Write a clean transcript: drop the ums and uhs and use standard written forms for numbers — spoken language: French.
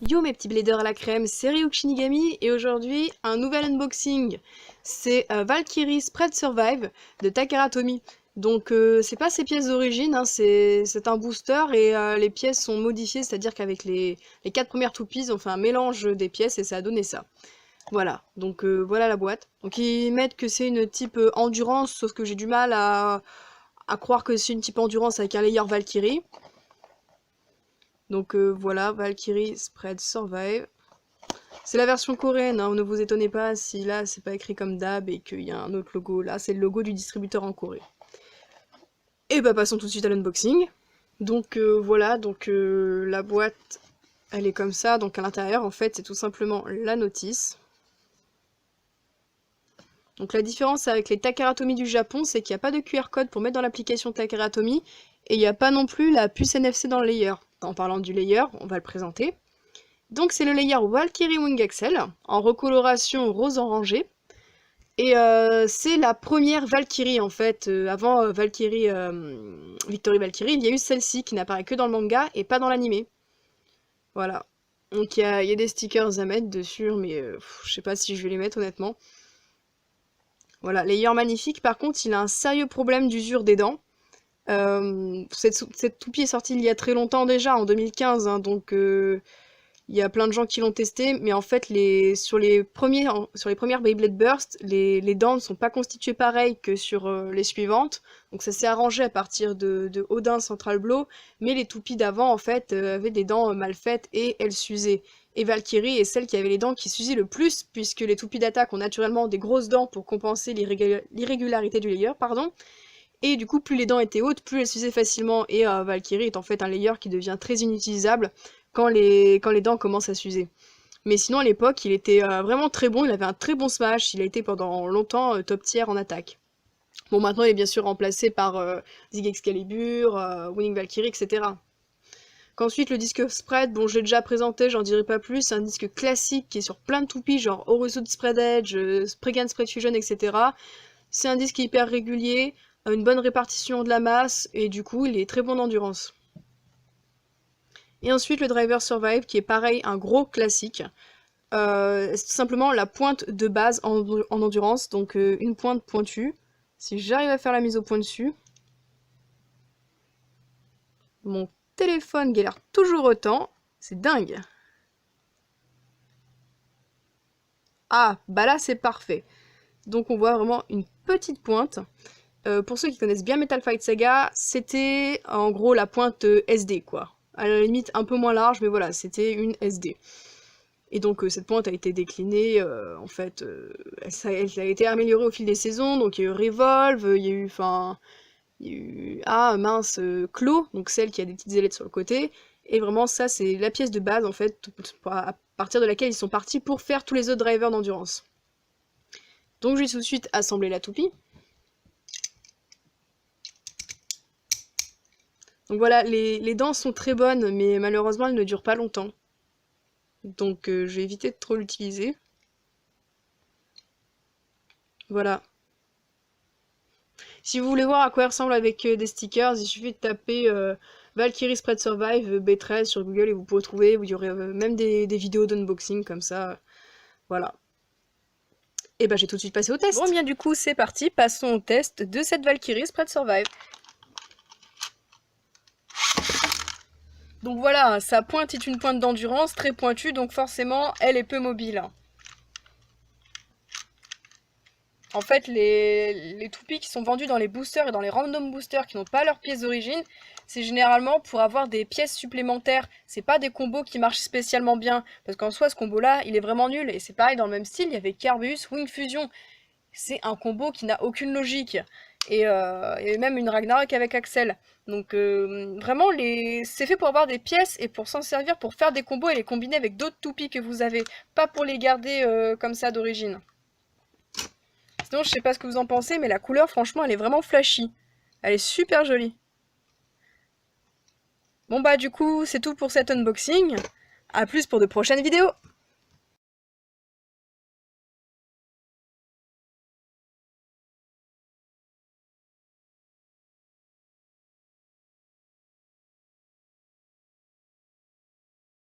Yo mes petits bladers à la crème, c'est Ryuk Shinigami et aujourd'hui un nouvel unboxing. C'est Valkyrie Spread Survive de Takara Tomy. Donc c'est pas ses pièces d'origine, hein, c'est un booster et les pièces sont modifiées, c'est-à-dire qu'avec les 4 premières toupies, on fait un mélange des pièces et ça a donné ça. Voilà, donc voilà la boîte. Donc ils mettent que c'est une type endurance, sauf que j'ai du mal à croire que c'est une type endurance avec un layer Valkyrie. Donc voilà, Valkyrie Spread Survive. C'est la version coréenne, hein, ne vous étonnez pas si là c'est pas écrit comme d'hab et qu'il y a un autre logo. Là c'est le logo du distributeur en Corée. Et bah passons tout de suite à l'unboxing. Donc voilà, donc la boîte elle est comme ça, donc à l'intérieur en fait c'est tout simplement la notice. Donc la différence avec les Takara Tomy du Japon, c'est qu'il n'y a pas de QR code pour mettre dans l'application Takara Tomy et il n'y a pas non plus la puce NFC dans le layer. En parlant du layer, on va le présenter. Donc c'est le layer Valkyrie Wing XL en recoloration rose orangé. Et c'est la première Valkyrie en fait. Avant Valkyrie, Victory Valkyrie, il y a eu celle-ci qui n'apparaît que dans le manga et pas dans l'animé. Voilà. Donc il y a des stickers à mettre dessus, mais je sais pas si je vais les mettre honnêtement. Voilà, layer magnifique. Par contre, il a un sérieux problème d'usure des dents. Cette toupie est sortie il y a très longtemps déjà, en 2015, hein, donc il y a plein de gens qui l'ont testé, mais en fait, sur les premières Beyblade Burst, les dents ne sont pas constituées pareil que sur les suivantes, donc ça s'est arrangé à partir de Odin Central Blow, mais les toupies d'avant, en fait, avaient des dents mal faites et elles s'usaient. Et Valkyrie est celle qui avait les dents qui s'usaient le plus, puisque les toupies d'attaque ont naturellement des grosses dents pour compenser l'irrégularité du layer, pardon. Et du coup, plus les dents étaient hautes, plus elles s'usaient facilement. Et Valkyrie est en fait un layer qui devient très inutilisable quand les dents commencent à s'user. Mais sinon, à l'époque, il était vraiment très bon. Il avait un très bon smash. Il a été pendant longtemps top tier en attaque. Bon, maintenant, il est bien sûr remplacé par Zig Excalibur, Winning Valkyrie, etc. Qu'ensuite, le disque Spread, bon, je l'ai déjà présenté, j'en dirai pas plus. C'est un disque classique qui est sur plein de toupies, genre Horizon Spread Edge, Spriggan Spread Fusion, etc. C'est un disque hyper régulier, une bonne répartition de la masse, et du coup, il est très bon d'endurance. Et ensuite, le Driver Survive, qui est pareil, un gros classique. C'est tout simplement la pointe de base en endurance, donc une pointe pointue. Si j'arrive à faire la mise au point dessus, mon téléphone galère toujours autant, c'est dingue. Ah, bah là c'est parfait. Donc on voit vraiment une petite pointe. Pour ceux qui connaissent bien Metal Fight Saga, c'était en gros la pointe SD quoi. À la limite un peu moins large, mais voilà, c'était une SD. Et donc cette pointe a été déclinée, en fait, elle a été améliorée au fil des saisons, donc il y a eu Revolve, il y a eu, enfin, il y a eu, ah mince, Claw, donc celle qui a des petites ailettes sur le côté, et vraiment ça c'est la pièce de base en fait, à partir de laquelle ils sont partis pour faire tous les autres drivers d'endurance. Donc je vais tout de suite assembler la toupie. Donc voilà, les dents sont très bonnes, mais malheureusement elles ne durent pas longtemps. Donc je vais éviter de trop l'utiliser. Voilà. Si vous voulez voir à quoi elle ressemble avec des stickers, il suffit de taper Valkyrie Spread Survive B13 sur Google et vous pouvez trouver. Il y aurait même des vidéos d'unboxing comme ça. Voilà. Et bah j'ai tout de suite passé au test. Bon bien du coup c'est parti, passons au test de cette Valkyrie Spread Survive. Donc voilà, sa pointe est une pointe d'endurance très pointue, donc forcément elle est peu mobile. En fait, les toupies qui sont vendus dans les boosters et dans les random boosters qui n'ont pas leurs pièces d'origine, c'est généralement pour avoir des pièces supplémentaires. C'est pas des combos qui marchent spécialement bien. Parce qu'en soi, ce combo-là, il est vraiment nul. Et c'est pareil, dans le même style, il y avait Carbus, Wing Fusion. C'est un combo qui n'a aucune logique. Et même une Ragnarok avec Axel. Donc vraiment, c'est fait pour avoir des pièces et pour s'en servir pour faire des combos et les combiner avec d'autres toupies que vous avez. Pas pour les garder comme ça d'origine. Sinon, je sais pas ce que vous en pensez, mais la couleur, franchement, elle est vraiment flashy. Elle est super jolie. Bon bah du coup, c'est tout pour cet unboxing. A plus pour de prochaines vidéos.